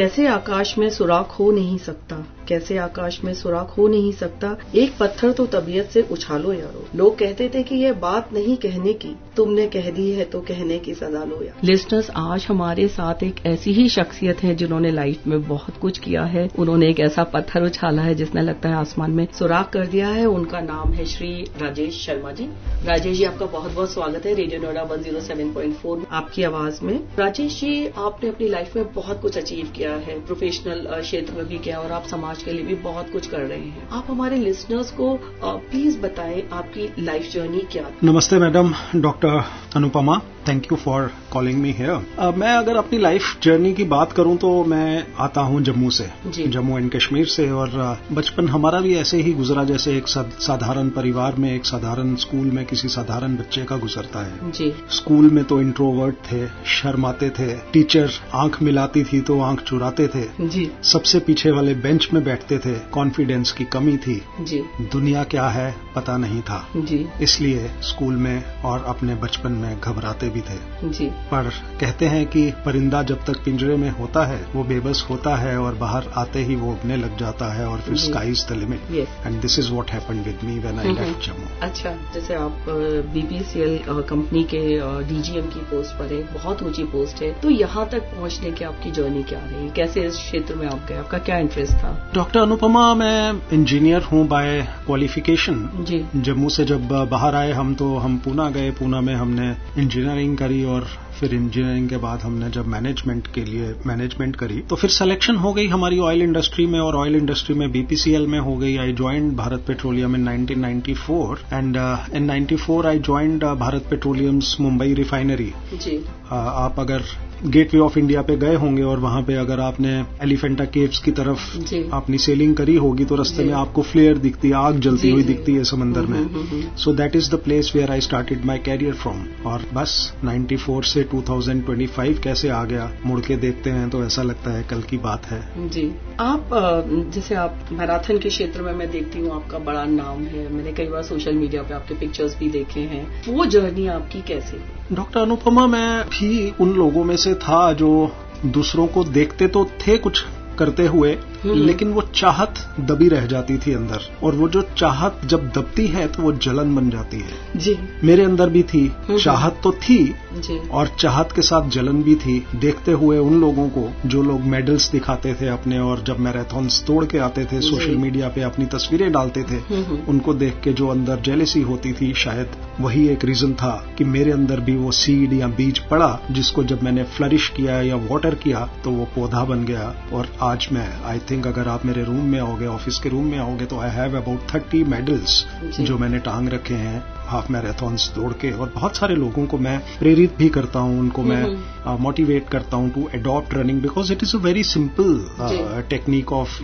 कैसे आकाश में सुराख हो नहीं सकता, कैसे आकाश में सुराख हो नहीं सकता, एक पत्थर तो तबीयत से उछालो यारो। लोग कहते थे कि ये बात नहीं कहने की, तुमने कह दी है तो कहने की सजा लो यार। लिस्टनर्स, आज हमारे साथ एक ऐसी ही शख्सियत है जिन्होंने लाइफ में बहुत कुछ किया है। उन्होंने एक ऐसा पत्थर उछाला है जिसने लगता है आसमान में सुराख कर दिया है। उनका नाम है श्री राजेश शर्मा जी। राजेश जी, आपका बहुत बहुत स्वागत है रेडियो नोएडा 107.4 आपकी आवाज में। राजेश जी, आपने अपनी लाइफ में बहुत कुछ अचीव किया है, प्रोफेशनल क्षेत्र में भी किया और आप समाज के लिए भी बहुत कुछ कर रहे हैं। आप हमारे लिसनर्स को प्लीज बताएं आपकी लाइफ जर्नी क्या थी। नमस्ते madam doctor Anupama, thank you for calling me here. मैं अगर अपनी लाइफ जर्नी की बात करूं तो मैं आता हूं जम्मू से, जम्मू एंड कश्मीर से, और बचपन हमारा भी ऐसे ही गुजरा जैसे एक साधारण परिवार में, एक साधारण स्कूल में किसी साधारण बच्चे का गुजरता है। जी। स्कूल में तो इंट्रोवर्ट थे, शर्माते थे, टीचर आंख मिलाती थी तो आंख चुराते थे। जी। सबसे पीछे वाले बेंच में बैठते थे, कॉन्फिडेंस की कमी थी। जी। दुनिया क्या है पता नहीं था। जी। इसलिए स्कूल में और अपने बचपन में घबराते भी थे। जी। पर कहते हैं कि परिंदा जब तक पिंजरे में होता है वो बेबस होता है और बाहर आते ही वो उड़ने लग जाता है और फिर sky is the limit. And this is what happened with me when I left Jammu. अच्छा, जैसे आप बीपीसीएल कंपनी के डीजीएम की पोस्ट पर है, बहुत ऊंची पोस्ट है, तो यहाँ तक पहुँचने की आपकी जर्नी क्या रही, कैसे इस क्षेत्र में आप गए, आपका क्या इंटरेस्ट था? डॉक्टर अनुपमा, मैं इंजीनियर हूँ बाय क्वालिफिकेशन। जी। जम्मू से जब बाहर आए हम पूना गए, पूना में हमने इंजीनियरिंग करी और फिर इंजीनियरिंग के बाद हमने जब मैनेजमेंट के लिए मैनेजमेंट करी तो फिर सिलेक्शन हो गई हमारी ऑयल इंडस्ट्री में, और ऑयल इंडस्ट्री में बीपीसीएल में हो गई। I joined Bharat Petroleum in 1994 and in 94 I joined Bharat Petroleums Mumbai refinery. जी। आप अगर गेटवे ऑफ इंडिया पे गए होंगे और वहां पे अगर आपने एलिफेंटा केव्स की तरफ अपनी सेलिंग करी होगी तो रास्ते में आपको फ्लेयर दिखती है, आग जलती हुई दिखती है समंदर में। So that is the place where I started my career from. और बस 94 से 2025 कैसे आ गया, मुड़ के देखते हैं तो ऐसा लगता है कल की बात है। जी। आप जैसे आप मैराथन के क्षेत्र में मैं देखती हूँ आपका बड़ा नाम है, मैंने कई बार सोशल मीडिया पे आपके पिक्चर्स भी देखे हैं, वो जर्नी आपकी कैसे? डॉक्टर अनुपमा, मैं भी उन लोगों में से था जो दूसरों को देखते तो थे कुछ करते हुए, लेकिन वो चाहत दबी रह जाती थी अंदर, और वो जो चाहत जब दबती है तो वो जलन बन जाती है। जी। मेरे अंदर भी थी, चाहत तो थी जी। और चाहत के साथ जलन भी थी, देखते हुए उन लोगों को जो लोग मेडल्स दिखाते थे अपने, और जब मैराथन्स तोड़ के आते थे, सोशल मीडिया पे अपनी तस्वीरें डालते थे, उनको देख के जो अंदर जेलेसी होती थी, शायद वही एक रीजन था कि मेरे अंदर भी वो सीड या बीज पड़ा, जिसको जब मैंने फ्लरिश किया या वाटर किया तो वो पौधा बन गया। और आज मैं आई थिंक अगर आप मेरे रूम में आओगे, ऑफिस के रूम में आओगे, तो आई हैव अबाउट 30 मेडल्स जो मैंने टांग रखे हैं हाफ मैराथन्स दौड़ के। और बहुत सारे लोगों को मैं प्रेरित भी करता हूं, उनको मैं मोटिवेट करता हूं to adopt running, because it is a very simple technique of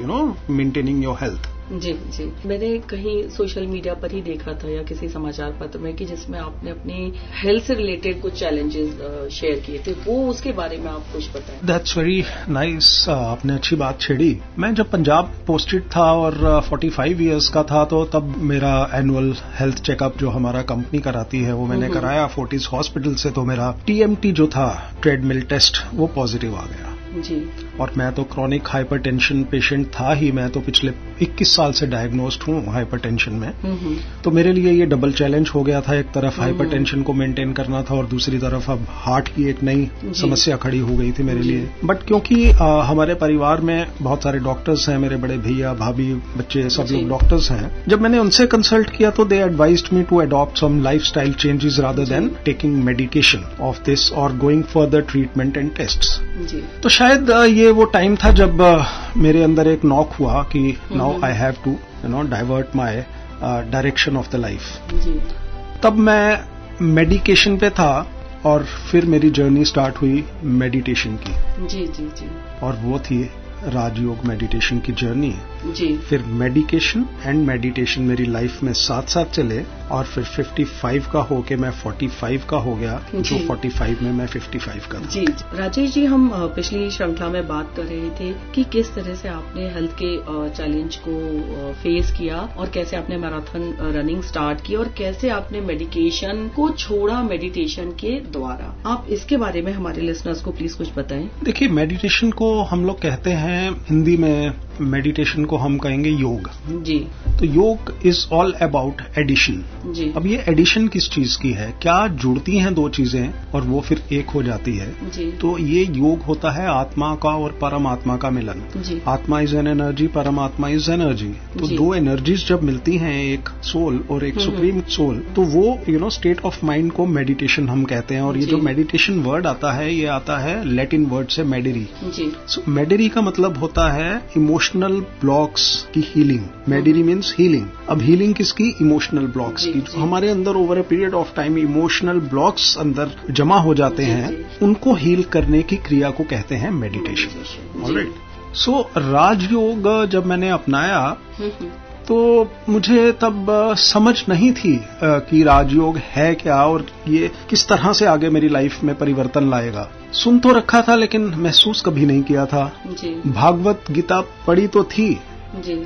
maintaining your health. जी। जी। मैंने कहीं सोशल मीडिया पर ही देखा था या किसी समाचार पत्र में कि जिसमें आपने अपनी हेल्थ से रिलेटेड कुछ चैलेंजेस शेयर किए थे, वो उसके बारे में आप कुछ बताएं। दैट्स वेरी नाइस, आपने अच्छी बात छेड़ी। मैं जब पंजाब पोस्टेड था और 45 इयर्स का था, तो तब मेरा एनुअल हेल्थ चेकअप जो हमारा कंपनी कराती है वो मैंने कराया फोर्टिस हॉस्पिटल से। तो मेरा टीएमटी जो था, ट्रेडमिल टेस्ट, वो पॉजिटिव आ गया। जी। और मैं तो क्रॉनिक हाइपरटेंशन पेशेंट था ही, मैं तो पिछले 21 साल से डायग्नोस्ड हूँ हाइपरटेंशन में। तो मेरे लिए ये डबल चैलेंज हो गया था, एक तरफ हाइपरटेंशन को मेंटेन करना था और दूसरी तरफ अब हार्ट की एक नई समस्या खड़ी हो गई थी मेरे लिए। बट क्योंकि हमारे परिवार में बहुत सारे डॉक्टर्स हैं, मेरे बड़े भैया भाभी बच्चे सब लोग डॉक्टर्स हैं, जब मैंने उनसे कंसल्ट किया तो they advised me to adopt some lifestyle changes rather than taking medication of this और going for the treatment and tests. तो शायद ये वो टाइम था जब मेरे अंदर एक नॉक हुआ कि now I have to divert my direction of the life. तब मैं मेडिकेशन पे था और फिर मेरी जर्नी स्टार्ट हुई मेडिटेशन की। जी। जी। जी। और वो थी राजयोग मेडिटेशन की जर्नी। जी। फिर मेडिकेशन एंड मेडिटेशन मेरी लाइफ में साथ साथ चले, और फिर 55 का होके मैं 45 का हो गया, जो 45 में मैं 55 का था। जी राजेश जी, हम पिछली श्रृंखला में बात कर रहे थे कि किस तरह से आपने हेल्थ के चैलेंज को फेस किया और कैसे आपने मैराथन रनिंग स्टार्ट की और कैसे आपने मेडिकेशन को छोड़ा मेडिटेशन के द्वारा। आप इसके बारे में हमारे लिसनर्स को प्लीज कुछ बताएं। देखिए, मेडिटेशन को हम लोग कहते हैं, हिंदी में मेडिटेशन को हम कहेंगे योग। जी। तो योग इज ऑल अबाउट एडिशन। जी। अब ये एडिशन किस चीज की है? क्या जुड़ती हैं दो चीजें और वो फिर एक हो जाती है? जी। तो ये योग होता है आत्मा का और परमात्मा का मिलन। जी। आत्मा इज एन एनर्जी, परमात्मा इज एनर्जी। तो दो एनर्जीज जब मिलती हैं, एक सोल और एक सुप्रीम सोल, तो वो स्टेट ऑफ माइंड को मेडिटेशन हम कहते हैं। और ये जो मेडिटेशन वर्ड आता है, ये आता है लैटिन वर्ड से मेडिरी। सो मेडिरी का मतलब होता है इमोशनल ब्लॉक्स की हीलिंग। मेडिरी मीन्स हीलिंग। अब हीलिंग किसकी? इमोशनल ब्लॉक्स की। जो हमारे अंदर over a period of time emotional blocks अंदर जमा हो जाते हैं, उनको हील करने की क्रिया को कहते हैं मेडिटेशन। ऑलराइट। सो राजयोग जब मैंने अपनाया तो मुझे तब समझ नहीं थी कि राजयोग है क्या और ये किस तरह से आगे मेरी लाइफ में परिवर्तन लाएगा। सुन तो रखा था लेकिन महसूस कभी नहीं किया था। जी। भागवत गीता पढ़ी तो थी, जी।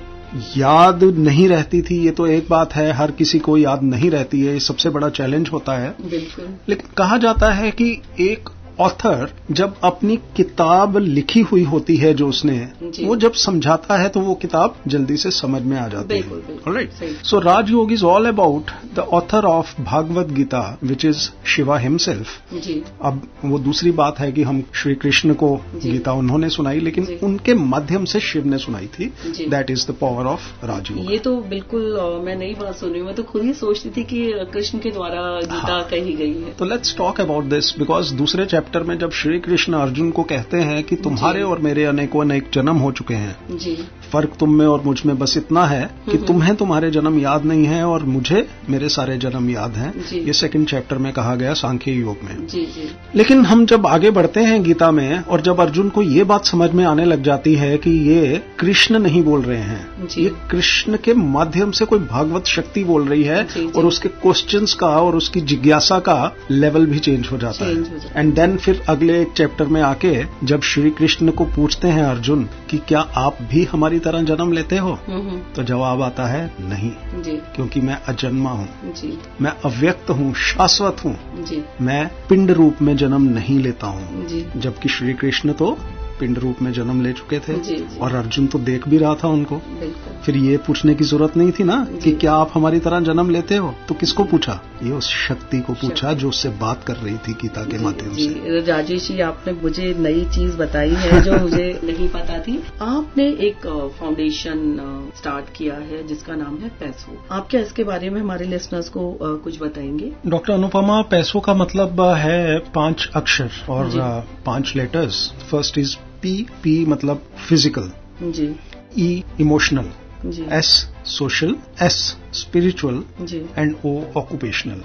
याद नहीं रहती थी। ये तो एक बात है, हर किसी को याद नहीं रहती है, ये सबसे बड़ा चैलेंज होता है। बिल्कुल। लेकिन कहा जाता है कि एक ऑथर जब अपनी किताब लिखी हुई होती है जो उसने, वो जब समझाता है तो वो किताब जल्दी से समझ में आ जाती है। Alright. So Rajyoga is all about the author of Bhagavad Gita, which is Shiva himself. जी। अब वो दूसरी बात है कि हम श्री कृष्ण को गीता उन्होंने सुनाई, लेकिन उनके माध्यम से शिव ने सुनाई थी। That is the power of Rajyoga. ये तो बिल्कुल मैं नई बात सुन रही हूँ। मैं तो खुद ही सोचती थी कि कृष्ण के द्वारा गीता कही गई है। तो let's talk about this, because दूसरे चैप्टर में जब श्री कृष्ण अर्जुन को कहते हैं कि तुम्हारे और मेरे अनेकों अनेक जन्म हो चुके हैं, जी। फर्क तुम में और मुझ में बस इतना है कि तुम्हें तुम्हारे जन्म याद नहीं है और मुझे मेरे सारे जन्म याद हैं। ये सेकंड चैप्टर में कहा गया सांख्य योग में। जी, जी। लेकिन हम जब आगे बढ़ते हैं गीता में और जब अर्जुन को ये बात समझ में आने लग जाती है कि ये कृष्ण नहीं बोल रहे हैं, ये कृष्ण के माध्यम से कोई भागवत शक्ति बोल रही है, और उसके क्वेश्चंस का और उसकी जिज्ञासा का लेवल भी चेंज हो जाता है। एंड देन फिर अगले एक चैप्टर में आके जब श्री कृष्ण को पूछते हैं अर्जुन कि क्या आप भी हमारी तरह जन्म लेते हो, तो जवाब आता है नहीं, जी। क्योंकि मैं अजन्मा हूँ, जी। मैं अव्यक्त हूँ, शाश्वत हूँ, जी। मैं पिंड रूप में जन्म नहीं लेता हूँ। जबकि श्री कृष्ण तो पिंड रूप में जन्म ले चुके थे। जी, जी। और अर्जुन तो देख भी रहा था उनको। फिर ये पूछने की जरूरत नहीं थी ना कि क्या आप हमारी तरह जन्म लेते हो। तो किसको पूछा? ये उस शक्ति को पूछा जो उससे बात कर रही थी गीता के माध्यम से। राजेश जी, आपने मुझे नई चीज बताई है जो मुझे नहीं पता थी। आपने एक फाउंडेशन स्टार्ट किया है जिसका नाम है पैसो। आप क्या इसके बारे में हमारे लिसनर्स को कुछ बताएंगे? डॉक्टर अनुपमा, पैसो का मतलब है 5 अक्षर और 5 लेटर्स। फर्स्ट इज पी मतलब फिजिकल, जी। ई इमोशनल, जी। एस सोशल, एस स्पिरिचुअल, जी। And O occupational.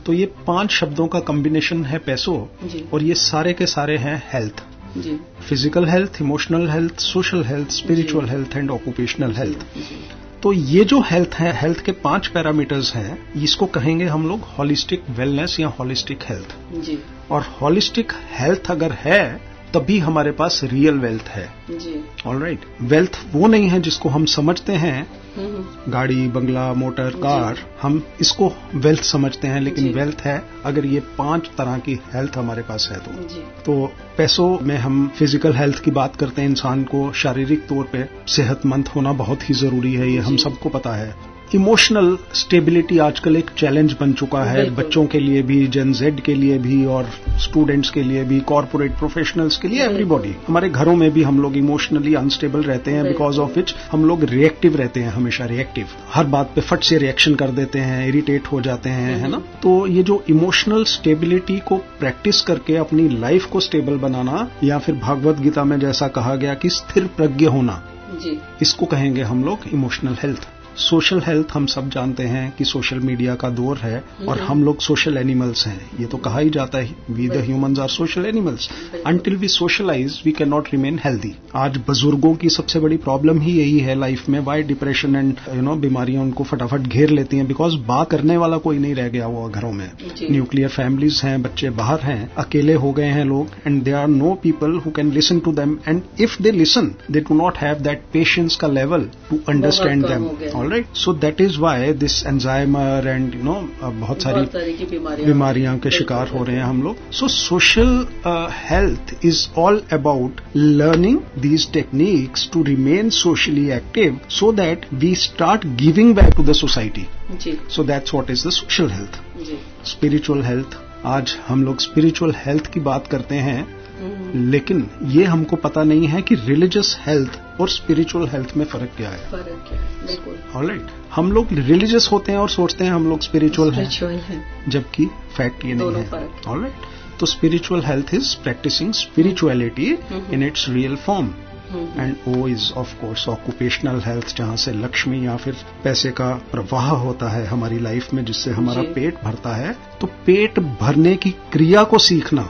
तो ये 5 शब्दों का कॉम्बिनेशन है पैसो, जी। और ये सारे के सारे हैं हेल्थ, जी। Physical health, emotional health, social health, spiritual health and occupational health. तो ये जो हेल्थ है, हेल्थ के 5 पैरामीटर्स हैं, इसको कहेंगे हम लोग हॉलिस्टिक वेलनेस या हॉलिस्टिक हेल्थ, जी। और हॉलिस्टिक हेल्थ अगर है तभी हमारे पास रियल वेल्थ है, जी। ऑलराइट। वेल्थ वो नहीं है जिसको हम समझते हैं, गाड़ी, बंगला, मोटर, कार, हम इसको वेल्थ समझते हैं, लेकिन वेल्थ है अगर ये 5 तरह की हेल्थ हमारे पास है तो पैसों में हम फिजिकल हेल्थ की बात करते हैं। इंसान को शारीरिक तौर पे सेहतमंद होना बहुत ही जरूरी है, ये हम सबको पता है। इमोशनल स्टेबिलिटी आजकल एक चैलेंज बन चुका है, बच्चों के लिए भी, जेन जेड के लिए भी, और स्टूडेंट्स के लिए भी, कॉर्पोरेट प्रोफेशनल्स के लिए, एवरीबॉडी। हमारे घरों में भी हम लोग इमोशनली अनस्टेबल रहते हैं, बिकॉज ऑफ विच हम लोग रिएक्टिव रहते हैं, हमेशा रिएक्टिव, हर बात पे फट से रिएक्शन कर देते हैं, इरिटेट हो जाते हैं, है ना। तो ये जो इमोशनल स्टेबिलिटी को प्रैक्टिस करके अपनी लाइफ को स्टेबल बनाना, या फिर भागवत गीता में जैसा कहा गया कि स्थिर प्रज्ञ होना, जी। इसको कहेंगे हम लोग इमोशनल हेल्थ। सोशल हेल्थ हम सब जानते हैं कि सोशल मीडिया का दौर है और हम लोग सोशल एनिमल्स हैं, ये तो कहा ही जाता है, we the humans are social animals, until we socialise we can not remain healthy. आज बुजुर्गों की सबसे बड़ी प्रॉब्लम ही यही है लाइफ में, वाई डिप्रेशन एंड बीमारियां उनको फटाफट घेर लेती हैं, बिकॉज बात करने वाला कोई नहीं रह गया हुआ घरों में, न्यूक्लियर फैमिलीज हैं, बच्चे बाहर हैं, अकेले हो गए हैं लोग, and there are no people who can listen to them, and if they listen they do not have that patience का level to understand them. Alright, so that is why this Alzheimer and बहुत सारी बीमारियां के शिकार हो रहे हैं हम लोग। So social health is all about learning these techniques to remain socially active so that we start giving back to the society. So that's what is the social health. Spiritual health, आज हम लोग spiritual health की बात करते हैं, लेकिन ये हमको पता नहीं है कि रिलीजियस हेल्थ और स्पिरिचुअल हेल्थ में फर्क क्या है। बिल्कुल। ऑलराइट, हम लोग रिलीजियस होते हैं और सोचते हैं हम लोग स्पिरिचुअल हैं, जबकि फैक्ट ये नहीं है। ऑलराइट, तो spiritual health is practising spirituality in its real form, and O is of course occupational health, जहां से लक्ष्मी या फिर पैसे का प्रवाह होता है हमारी लाइफ में, जिससे हमारा पेट भरता है। तो पेट भरने की क्रिया को सीखना,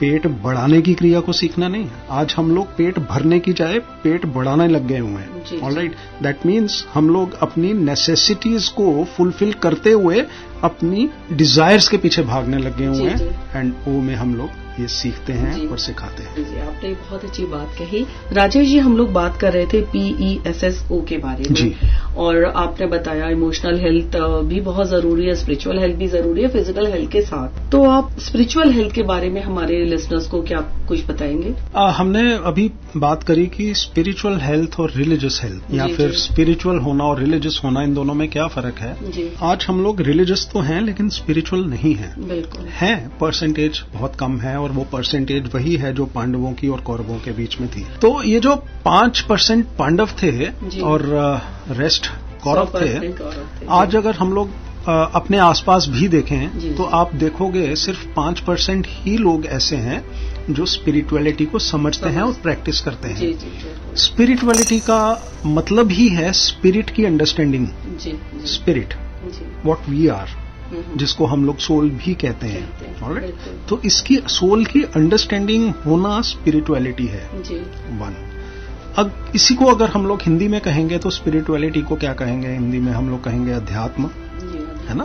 पेट बढ़ाने की क्रिया को सीखना नहीं। आज हम लोग पेट भरने की जाए पेट बढ़ाने लग गए हुए हैं। ऑलराइट, दैट मीन्स हम लोग अपनी नेसेसिटीज को फुलफिल करते हुए अपनी डिजायर्स के पीछे भागने लग गए हुए हैं, एंड वो में हम लोग ये सीखते हैं और सिखाते हैं। जी, आपने बहुत अच्छी बात कही। राजेश जी, हम लोग बात कर रहे थे PESSO के बारे में जी, और आपने बताया इमोशनल हेल्थ भी बहुत जरूरी है, स्पिरिचुअल हेल्थ भी जरूरी है फिजिकल हेल्थ के साथ। तो आप स्पिरिचुअल हेल्थ के बारे में हमारे लिसनर्स को क्या कुछ बताएंगे? हमने अभी बात करी कि स्पिरिचुअल हेल्थ और रिलीजियस हेल्थ, या फिर स्पिरिचुअल होना और रिलीजियस होना, इन दोनों में क्या फर्क है। आज हम लोग रिलीजियस तो हैं लेकिन स्पिरिचुअल नहीं है। बिल्कुल है, परसेंटेज बहुत कम है, और वो परसेंटेज वही है जो पांडवों की और कौरवों के बीच में थी। तो ये जो 5% पांडव थे और रेस्ट कौरव थे, आज अगर हम लोग अपने आसपास भी देखें तो आप देखोगे सिर्फ 5% ही लोग ऐसे हैं जो स्पिरिचुअलिटी को समझते हैं और प्रैक्टिस करते हैं। स्पिरिचुअलिटी का मतलब ही है स्पिरिट की understanding, spirit what we are, जिसको हम लोग सोल भी कहते हैं। ऑलराइट, तो इसकी सोल की अंडरस्टैंडिंग होना स्पिरिचुअलिटी है। वन, अब इसी को अगर हम लोग हिंदी में कहेंगे तो स्पिरिचुअलिटी को क्या कहेंगे हिंदी में? हम लोग कहेंगे अध्यात्म, है ना,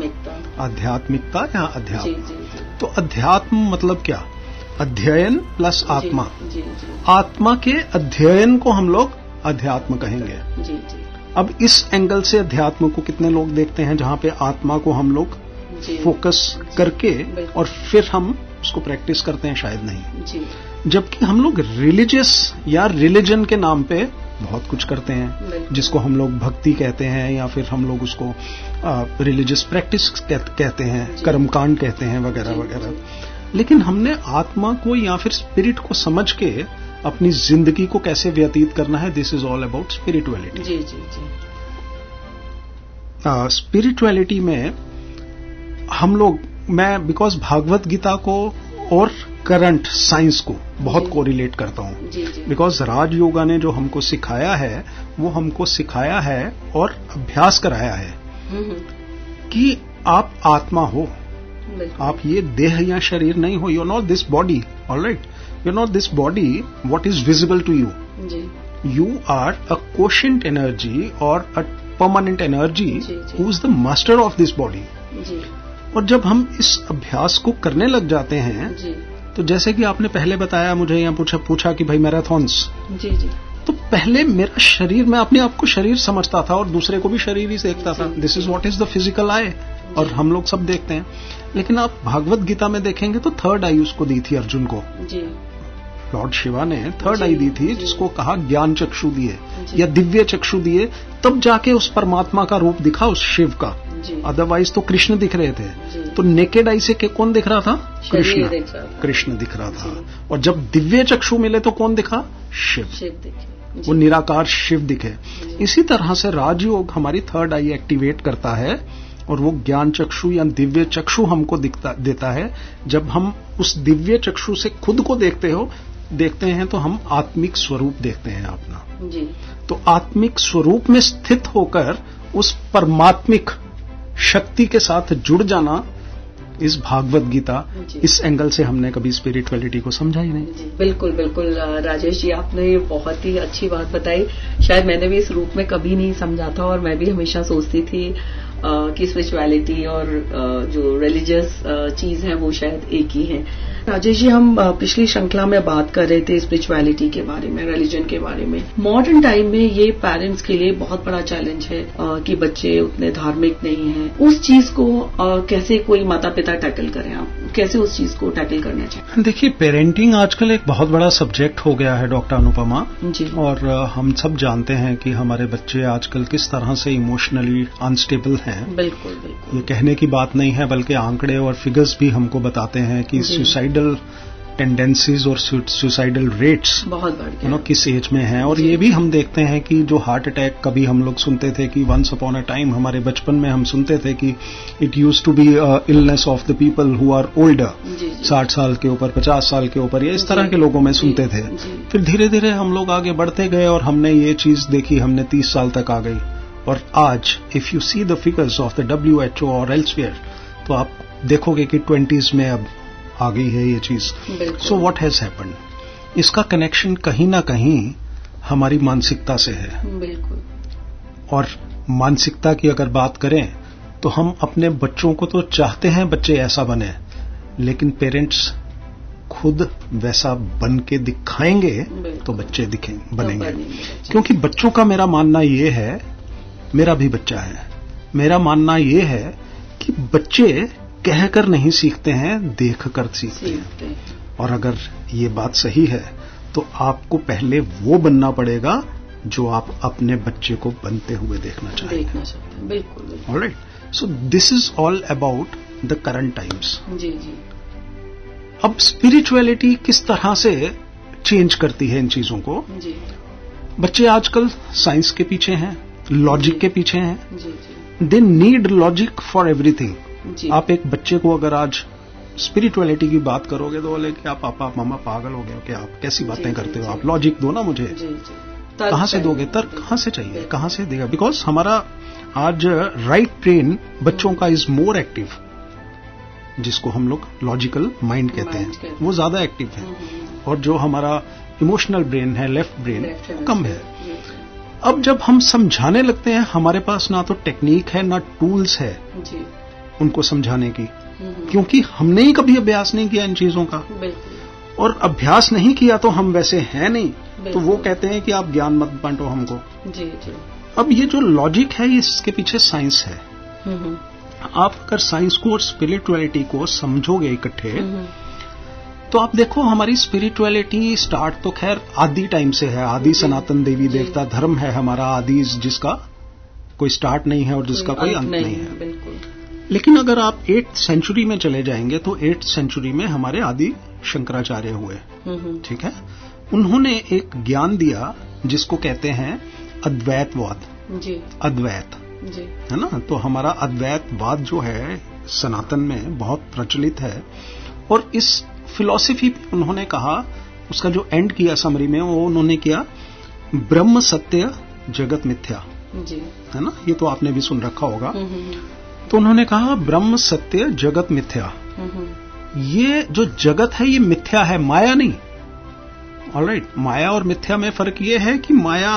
आध्यात्मिकता या अध्यात्म। तो अध्यात्म मतलब क्या? अध्ययन प्लस आत्मा। आत्मा के अध्ययन को हम लोग अध्यात्म कहेंगे। अब इस एंगल से अध्यात्म को कितने लोग देखते हैं, जहां पे आत्मा को हम लोग फोकस करके और फिर हम उसको प्रैक्टिस करते हैं? शायद नहीं। जबकि हम लोग रिलीजियस या रिलीजन के नाम पे बहुत कुछ करते हैं, जिसको हम लोग भक्ति कहते हैं, या फिर हम लोग उसको रिलीजियस प्रैक्टिस कहते हैं, कर्मकांड कहते हैं, वगैरह वगैरह। लेकिन हमने आत्मा को या फिर स्पिरिट को समझ के अपनी जिंदगी को कैसे व्यतीत करना है, this is all about spirituality. Spirituality में हम लोग, मैं बिकॉज भागवत गीता को और करंट साइंस को बहुत कोरिलेट करता हूं, बिकॉज राजयोगा ने जो हमको सिखाया है वो हमको सिखाया है और अभ्यास कराया है कि आप आत्मा हो, आप ये देह या शरीर नहीं हो। You are not this body, alright, you are not this body what is visible to you. You are a conscient energy और a permanent energy who is the master of this body. और जब हम इस अभ्यास को करने लग जाते हैं, तो जैसे कि आपने पहले बताया, मुझे यहाँ पूछा कि भाई मैराथॉन्स, तो पहले मेरा शरीर, मैं अपने आप को शरीर समझता था और दूसरे को भी शरीर ही देखता था। This is what is the physical eye, और हम लोग सब देखते हैं। लेकिन आप भागवत गीता में देखेंगे तो थर्ड आई उसको दी थी अर्जुन को। लॉर्ड शिवा ने थर्ड आई दी थी, जिसको कहा ज्ञान चक्षु दिए या दिव्य चक्षु दिए, तब जाके उस परमात्मा का रूप दिखा उस शिव का। अदरवाइज तो कृष्ण दिख रहे थे। तो नेकेड आई से कौन दिख रहा था? कृष्ण दिख रहा था। और जब दिव्य चक्षु मिले तो कौन दिखा? शिव। वो निराकार शिव दिखे। इसी तरह से राजयोग हमारी थर्ड आई एक्टिवेट करता है, और वो ज्ञान चक्षु या दिव्य चक्षु हमको देता है। जब हम उस दिव्य चक्षु से खुद को देखते हैं तो हम आत्मिक स्वरूप देखते हैं अपना। तो आत्मिक स्वरूप में स्थित होकर उस परमात्मिक शक्ति के साथ जुड़ जाना, इस भागवत गीता, इस एंगल से हमने कभी स्पिरिचुअलिटी को समझा ही नहीं। बिल्कुल बिल्कुल राजेश जी, आपने ये बहुत ही अच्छी बात बताई। शायद मैंने भी इस रूप में कभी नहीं समझा था, और मैं भी हमेशा सोचती थी कि स्पिरिचुअलिटी और जो रिलीजियस चीज है वो शायद एक ही है। राजेश जी, हम पिछली श्रृंखला में बात कर रहे थे स्पिरिचुअलिटी के बारे में, रिलीजन के बारे में। मॉडर्न टाइम में ये पेरेंट्स के लिए बहुत बड़ा चैलेंज है कि बच्चे उतने धार्मिक नहीं हैं। उस चीज को कैसे कोई माता पिता टैकल करें? आप कैसे उस चीज को टैकल करना चाहिए? देखिए, पेरेंटिंग आजकल एक बहुत बड़ा सब्जेक्ट हो गया है डॉक्टर अनुपमा जी। और हम सब जानते हैं कि हमारे बच्चे आजकल किस तरह से इमोशनली अनस्टेबल हैं। बिल्कुल बिल्कुल, ये कहने की बात नहीं है, बल्कि आंकड़े और फिगर्स भी हमको बताते हैं कि सुसाइडल टेंडेंसीज और सुसाइडल रेट्स बहुत बढ़ गया, किस एज में हैं। और ये भी हम देखते हैं कि जो हार्ट अटैक कभी हम लोग सुनते थे कि वंस अपॉन अ टाइम, हमारे बचपन में हम सुनते थे कि it use to be illness of the people who are older, 60 साल के ऊपर, 50 साल के ऊपर, या इस तरह के लोगों में सुनते थे। फिर धीरे धीरे हम लोग आगे बढ़ते गए और हमने ये चीज देखी, हमने 30 साल तक आ गई। और आज if you see the figures of the WHO और एल्सवेयर, तो आप देखोगे कि 20s में अब आ गई है ये चीज। So what has happened? इसका कनेक्शन कहीं ना कहीं हमारी मानसिकता से है। बिल्कुल। और मानसिकता की अगर बात करें तो हम अपने बच्चों को तो चाहते हैं बच्चे ऐसा बने, लेकिन पेरेंट्स खुद वैसा बन के दिखाएंगे तो बच्चे बनेंगे। क्योंकि बच्चों का, मेरा मानना ये है, मेरा भी बच्चा है, मेरा मानना ये है कि बच्चे कहकर नहीं सीखते हैं, देखकर सीखते हैं। और अगर ये बात सही है तो आपको पहले वो बनना पड़ेगा जो आप अपने बच्चे को बनते हुए देखना चाहते हैं। बिल्कुल। Alright, so this is all about the current times. जी जी। अब स्पिरिचुअलिटी किस तरह से चेंज करती है इन चीजों को? जी। बच्चे आजकल साइंस के पीछे हैं, लॉजिक के पीछे हैं। जी जी। They need logic for everything. आप एक बच्चे को अगर आज स्पिरिचुअलिटी की बात करोगे तो बोले कि आप पापा मामा पागल हो गए, क्या आप कैसी बातें करते हो, आप लॉजिक दो ना मुझे। कहां से दोगे? तर्क कहां से चाहिए, कहां से देगा? बिकॉज हमारा आज राइट ब्रेन बच्चों का इज मोर एक्टिव, जिसको हम लोग लॉजिकल माइंड कहते हैं, वो ज्यादा एक्टिव है। और जो हमारा इमोशनल ब्रेन है, लेफ्ट ब्रेन, कम है। अब जब हम समझाने लगते हैं, हमारे पास ना तो टेक्निक है ना टूल्स है उनको समझाने की, क्योंकि हमने ही कभी अभ्यास नहीं किया इन चीजों का। और अभ्यास नहीं किया तो हम वैसे हैं नहीं, तो वो कहते हैं कि आप ज्ञान मत बांटो हमको। जी जी। अब ये जो लॉजिक है, इसके पीछे साइंस है। आप अगर साइंस को और स्पिरिचुअलिटी को समझोगे इकट्ठे, तो आप देखो हमारी स्पिरिचुअलिटी स्टार्ट तो खैर आदि टाइम से है। आदि सनातन देवी देवता धर्म है हमारा, आदि जिसका कोई स्टार्ट नहीं है और जिसका कोई अंत नहीं है। बिल्कुल। लेकिन अगर आप 8th सेंचुरी में चले जाएंगे तो 8th सेंचुरी में हमारे आदि शंकराचार्य हुए। ठीक है, उन्होंने एक ज्ञान दिया जिसको कहते हैं अद्वैतवाद। जी। अद्वैत जी, है ना। तो हमारा अद्वैतवाद जो है सनातन में बहुत प्रचलित है। और इस फिलॉसफी पे उन्होंने कहा, उसका जो एंड किया समरी में, वो उन्होंने किया ब्रह्म सत्य जगत मिथ्या। जी, है ना। ये तो आपने भी सुन रखा होगा। तो उन्होंने कहा ब्रह्म सत्य जगत मिथ्या। ये जो जगत है ये मिथ्या है, माया नहीं। ऑलराइट, माया और मिथ्या में फर्क ये है कि माया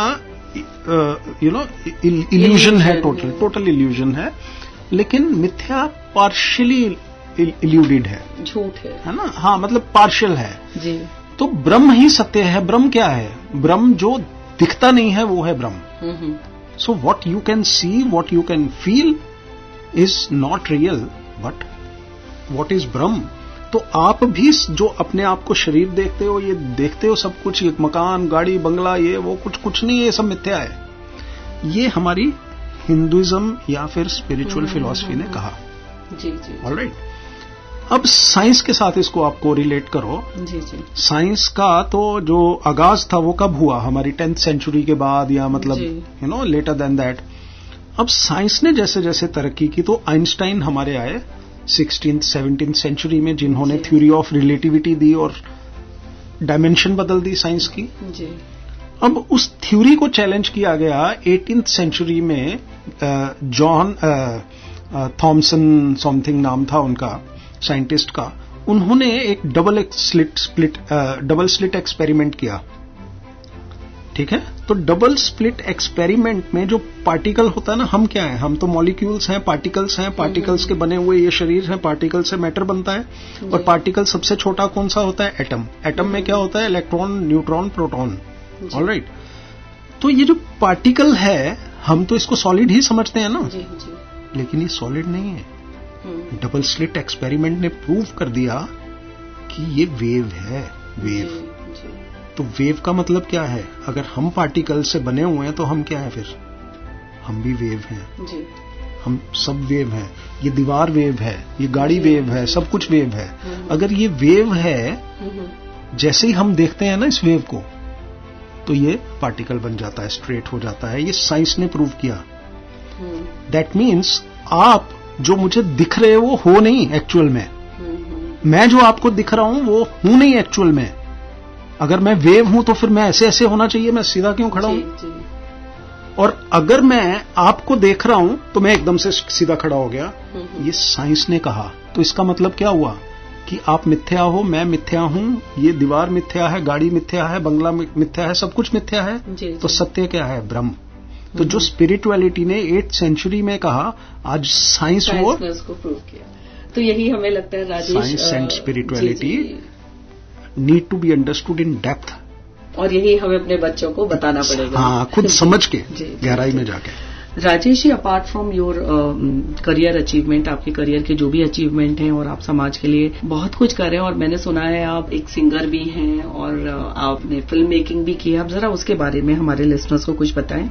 इल्यूजन है, टोटल इल्यूजन है, लेकिन मिथ्या पार्शियली इल्यूडेड है, झूठ है ना। हाँ, मतलब पार्शियल है जी। तो ब्रह्म ही सत्य है। ब्रह्म क्या है? ब्रह्म जो दिखता नहीं है वो है ब्रह्म। So what you can see, what you can feel is not real, but what is ब्रह्म। तो आप भी जो अपने आप को शरीर देखते हो, ये देखते हो सब कुछ, ये मकान गाड़ी बंगला, ये वो कुछ नहीं है, ये सब मिथ्या है। ये हमारी हिंदुइज्म या फिर स्पिरिचुअल फिलॉसफी ने कहा। जी जी। ऑलराइट, अब साइंस के साथ इसको आपको रिलेट करो। जी जी। साइंस का तो जो आगाज था वो कब हुआ? हमारी 10th सेंचुरी के बाद, या मतलब लेटर देन दैट। अब साइंस ने जैसे जैसे तरक्की की तो आइंस्टाइन हमारे आए 16th 17th सेंचुरी में, जिन्होंने थ्योरी ऑफ रिलेटिविटी दी और डायमेंशन बदल दी साइंस की। जी। अब उस थ्योरी को चैलेंज किया गया 18th सेंचुरी में। जॉन थॉमसन समथिंग नाम था उनका, साइंटिस्ट का। उन्होंने एक डबल स्लिट एक्सपेरिमेंट किया, ठीक है। तो डबल स्प्लिट एक्सपेरिमेंट में जो पार्टिकल होता है ना, हम क्या है, हम तो मॉलिक्यूल्स हैं, पार्टिकल्स हैं, पार्टिकल्स के बने हुए ये शरीर हैं, पार्टिकल से मैटर बनता है। और पार्टिकल सबसे छोटा कौन सा होता है? एटम। एटम में क्या होता है? Electron, neutron, proton. ऑलराइट। तो ये जो पार्टिकल है, हम तो इसको सॉलिड ही समझते हैं ना, जी, जी। लेकिन ये सॉलिड नहीं है। डबल स्लिट एक्सपेरिमेंट ने प्रूव कर दिया कि ये वेव है, वेव। तो वेव का मतलब क्या है? अगर हम पार्टिकल से बने हुए हैं तो हम क्या है फिर? हम भी वेव हैं जी। हम सब वेव हैं। ये दीवार वेव है, ये गाड़ी वेव है, सब कुछ वेव है। अगर ये वेव है, जैसे ही हम देखते हैं ना इस वेव को, तो ये पार्टिकल बन जाता है, स्ट्रेट हो जाता है। ये साइंस ने प्रूव किया। दैट मीन्स आप जो मुझे दिख रहे वो हो नहीं एक्चुअल में। मैं जो आपको दिख रहा हूं वो हूं नहीं एक्चुअल में। अगर मैं वेव हूं तो फिर मैं ऐसे ऐसे होना चाहिए, मैं सीधा क्यों खड़ा हूं? और अगर मैं आपको देख रहा हूं तो मैं एकदम से सीधा खड़ा हो गया। ये साइंस ने कहा। तो इसका मतलब क्या हुआ कि आप मिथ्या हो, मैं मिथ्या हूं, ये दीवार मिथ्या है, गाड़ी मिथ्या है, बंगला मिथ्या है, सब कुछ मिथ्या है। तो सत्य क्या है? ब्रह्म। तो जो स्पिरिचुअलिटी ने 8th सेंचुरी में कहा, आज साइंस वो उसको प्रूव किया। तो यही हमें लगता है Rajesh, science and spirituality need to be understood in depth. और यही हमें अपने बच्चों को बताना पड़ेगा। हाँ, खुद समझ के गहराई में जाके। Rajesh ji, apart from your career achievement, आपके करियर के जो भी अचीवमेंट हैं, और आप समाज के लिए बहुत कुछ कर रहे हैं, और मैंने सुना है आप एक सिंगर भी हैं और आपने फिल्म मेकिंग भी की है। आप जरा उसके बारे में हमारे लिसनर्स को कुछ बताएं।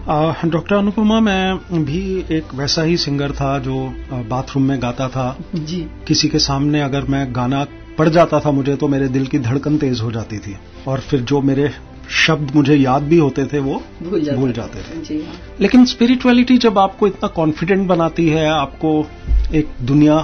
डॉक्टर अनुपमा, मैं भी एक वैसा ही सिंगर था जो बाथरूम में गाता था जी। किसी के सामने अगर मैं गाना पड़ जाता था मुझे, तो मेरे दिल की धड़कन तेज हो जाती थी, और फिर जो मेरे शब्द मुझे याद भी होते थे वो भूल जाते थे जी। लेकिन स्पिरिचुअलिटी जब आपको इतना कॉन्फिडेंट बनाती है, आपको एक दुनिया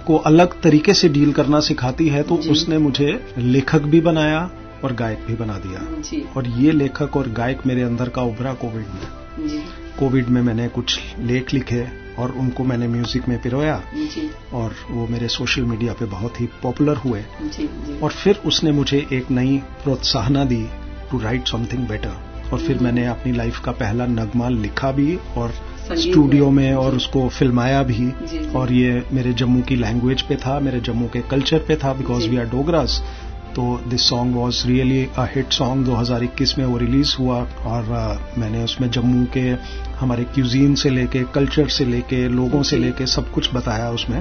को अलग तरीके से डील करना सिखाती है, तो उसने मुझे लेखक भी बनाया और गायक भी बना दिया जी। और ये लेखक और गायक मेरे अंदर का उभरा कोविड में जी। कोविड में मैंने कुछ लेख लिखे और उनको मैंने म्यूजिक में पिरोया जी। और वो मेरे सोशल मीडिया पे बहुत ही पॉपुलर हुए जी, जी। और फिर उसने मुझे एक नई प्रोत्साहना दी टू राइट समथिंग बेटर। और फिर मैंने अपनी लाइफ का पहला नगमा लिखा भी और स्टूडियो में और उसको फिल्माया भी जी। और ये मेरे जम्मू की लैंग्वेज पे था, मेरे जम्मू के कल्चर पे था, बिकॉज वी आर डोगरास। तो this song was really a hit song. 2021 में वो रिलीज हुआ और मैंने उसमें जम्मू के हमारे क्यूजीन से लेके, कल्चर से लेके, लोगों से लेके सब कुछ बताया उसमें।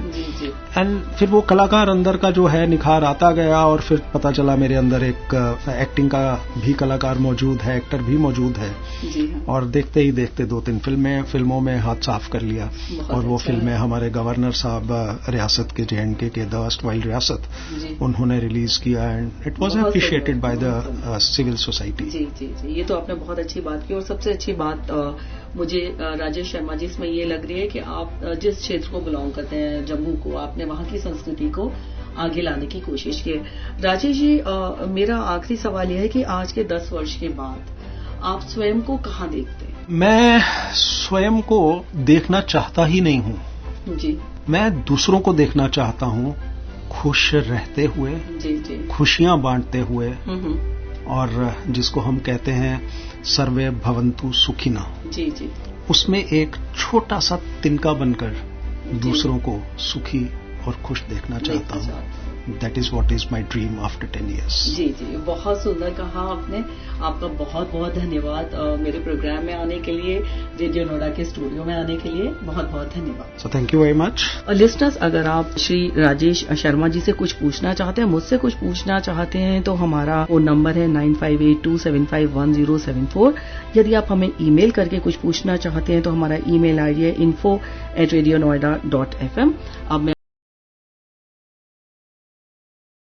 एंड फिर वो कलाकार अंदर का जो है निखार आता गया और फिर पता चला मेरे अंदर एक एक्टिंग का भी कलाकार मौजूद है, एक्टर भी मौजूद है जी। और देखते ही देखते 2-3 फिल्मों में हाथ साफ कर लिया और वो फिल्में हमारे गवर्नर साहब रियासत के JNK के द अर्स्टवाइल रियासत उन्होंने रिलीज किया and it was appreciated by the civil society. जी जी जी, ये तो आपने बहुत अच्छी बात की। और सबसे अच्छी बात मुझे राजेश शर्मा जी इसमें ये लग रही है कि आप जिस क्षेत्र को बिलोंग करते हैं, जम्मू को, आपने वहां की संस्कृति को आगे लाने की कोशिश की है। राजेश जी, मेरा आखिरी सवाल यह है कि आज के 10 वर्ष के बाद आप स्वयं को कहाँ देखते हैं? मैं स्वयं को देखना चाहता ही नहीं हूँ जी। मैं दूसरों को देखना चाहता हूँ खुश रहते हुए जी जी, खुशियां बांटते हुए और जिसको हम कहते हैं सर्वे भवन्तु सुखिना। जी जी, उसमें एक छोटा सा तिनका बनकर दूसरों को सुखी और खुश देखना चाहता हूँ। That is what is my dream after 10 years। जी जी, बहुत सुंदर कहा आपने। आपका बहुत बहुत धन्यवाद मेरे प्रोग्राम में आने के लिए, रेडियो नोएडा के स्टूडियो में आने के लिए बहुत बहुत धन्यवाद। So thank you very much. Listeners, अगर आप श्री राजेश शर्मा जी से कुछ पूछना चाहते हैं, मुझसे कुछ पूछना चाहते हैं, तो हमारा फोन नंबर है 9582751074। यदि आप हमें ईमेल करके कुछ पूछना चाहते हैं तो हमारा ईमेल आईडी है info@radionoida.fm। अब मैं